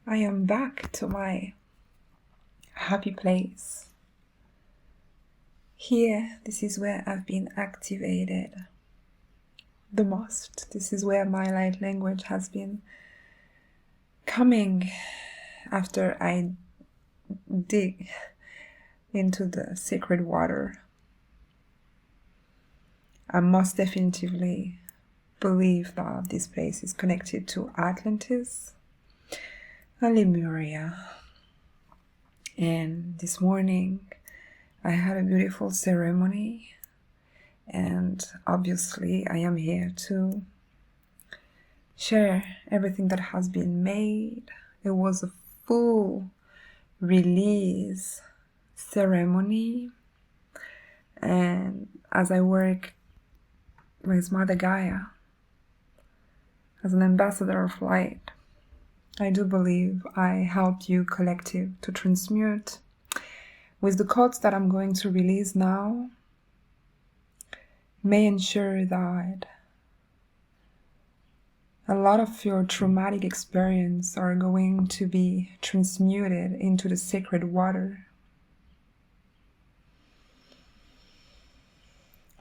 I am back to my happy place. Here, this is where I've been activated the most. This is where my light language has been coming after I dig into the sacred water. I most definitively believe that this place is connected to Atlantis and Lemuria. And this morning I had a beautiful ceremony, and obviously I am here to share everything that has been made. It was a full release ceremony, and as I work with Mother Gaia as an ambassador of light, I do believe I helped you collective to transmute with the codes that I'm going to release now. May ensure that a lot of your traumatic experience are going to be transmuted into the sacred water,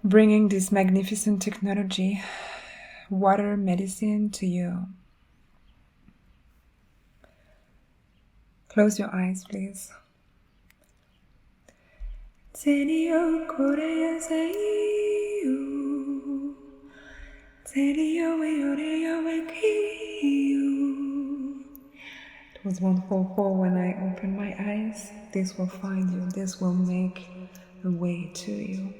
bringing this magnificent technology, water medicine, to you. Close your eyes, please. It was wonderful for when I open my eyes. This will find you. This will make a way to you.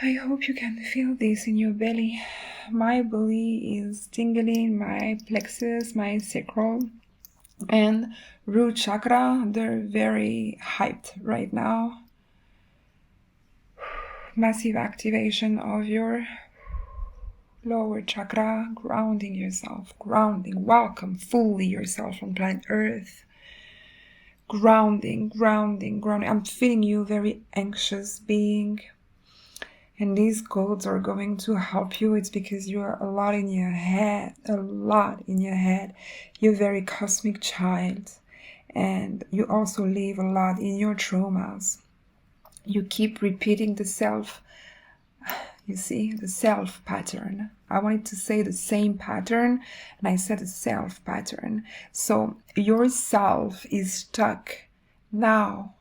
I hope you can feel this in your belly. My belly is tingling, my plexus, my sacral, and root chakra. They're very hyped right now. Massive activation of your lower chakra, grounding yourself, welcome fully yourself on planet Earth. Grounding. I'm feeling you very anxious being. And these codes are going to help you. It's because you are a lot in your head. You're a very cosmic child. And you also live a lot in your traumas. You keep repeating the self. You see, the self pattern. I wanted to say the same pattern, and I said the self pattern. So your self is stuck now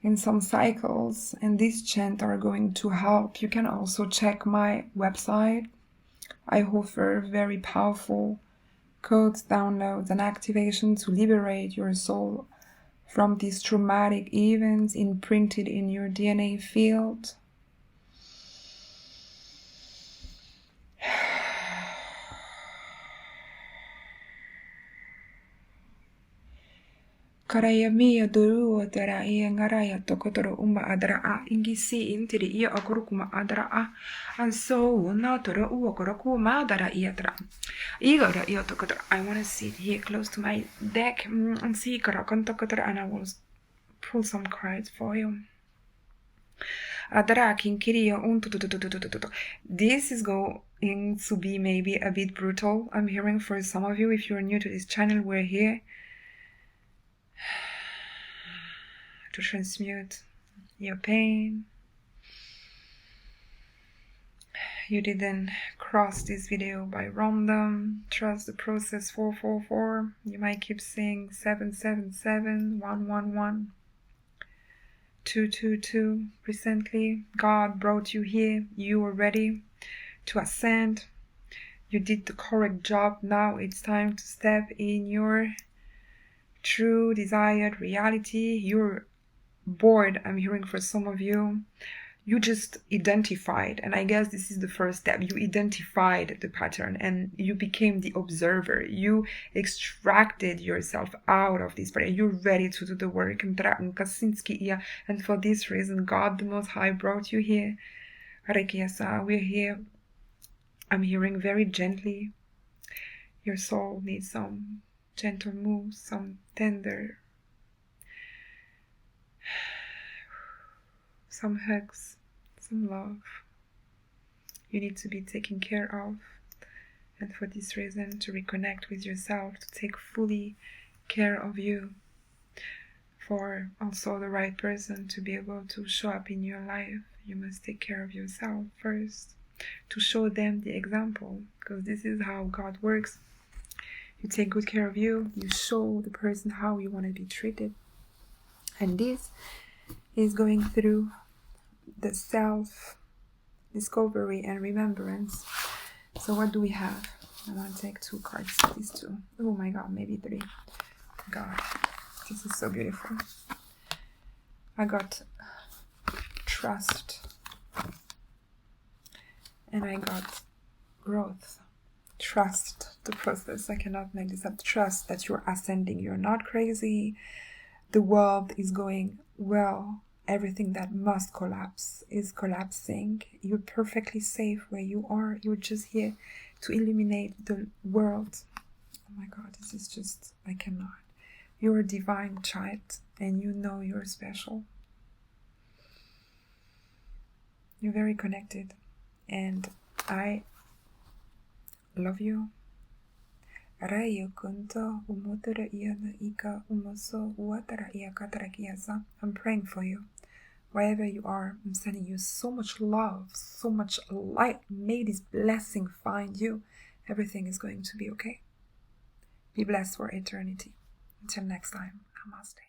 in some cycles, and these chants are going to help. You can also check my website. I offer very powerful codes, downloads, and activation to liberate your soul from these traumatic events imprinted in your DNA field. Karaya mia doruo tara ia ngaraya tokotoro uma adara a ingisi intiri ia akurukuma adara a and so na toro uokoroku madara ia tra igara ia tokotoro. I want to sit here close to my deck and see karakon tokotoro, and I will pull some cards for you. Adara kinkiria untututututututu. This is going to be maybe a bit brutal. I'm hearing for some of you. If you're new to this channel, we're here to transmute your pain. You didn't cross this video by random. Trust the process. 444. You might keep saying 777, 111, 222. Recently, God brought you here. You were ready to ascend. You did the correct job. Now it's time to step in your true desired reality. You're bored. I'm hearing for some of you. You just identified, and I guess this is the first step. You identified the pattern and you became the observer. You extracted yourself out of this pattern. You're ready to do the work. And for this reason, God the Most High brought you here. We're here. I'm hearing very gently. Your soul needs some gentle moves, some tender, some hugs, some love. You need to be taken care of, and for this reason, to reconnect with yourself, to take fully care of you, for also the right person to be able to show up in your life. You must take care of yourself first, to show them the example, because this is how God works. You take good care of you, you show the person how you want to be treated. And this is going through the self-discovery and remembrance. So what do we have? I want to take 2 cards, these 2. Oh my God, maybe 3. God, this is so beautiful. I got trust. And I got growth. Trust the process. I cannot make this up. Trust that you're ascending. You're not crazy. The world is going well. Everything that must collapse is collapsing. You're perfectly safe where you are. You're just here to illuminate the world. Oh my God, this is just, I cannot. You're a divine child and you know you're special. You're very connected and I love you. I'm praying for you. Wherever you are, I'm sending you so much love, so much light. May this blessing find you. Everything is going to be okay. Be blessed for eternity. Until next time, namaste.